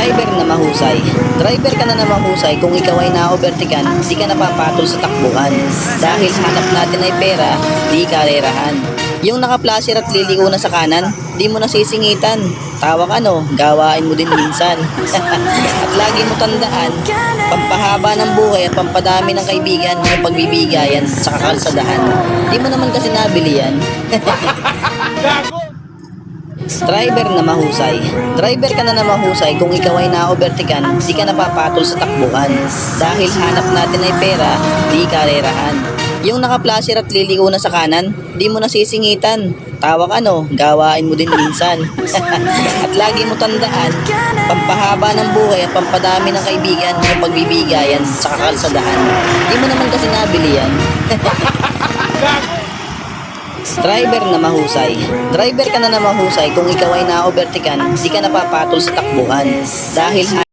Driver na mahusay. Driver ka na mahusay kung ikaw ay na-overtaken, di ka napapatol sa takbuhan. Dahil hanap natin ay pera, di karerahan. Yung naka-flasher at liliko na sa kanan, di mo nasisingitan. Tawa ka no, gawain mo din minsan. At lagi mo tandaan, pampahaba ng buhay at pampadami ng kaibigan ay pagbibigayan sa kakalsadahan. Di mo naman kasi nabili yan. Driver na mahusay. Driver ka na mahusay kung ikaw ay na-overtaken, di ka napapatol sa takbuhan. Dahil hanap natin ay pera, di karerahan. Yung naka-flasher at liliko na sa kanan, di mo nasisingitan. Tawa ka no, gawain mo din minsan. At lagi mo tandaan, pampahaba ng buhay at pampadami ng kaibigan ay pagbibigayan sa kakalsadahan. Di mo naman kasi nabili yan. Driver na mahusay. Driver ka na mahusay kung ikaw ay na-overtaken, di ka napapatol sa takbuhan. Dahil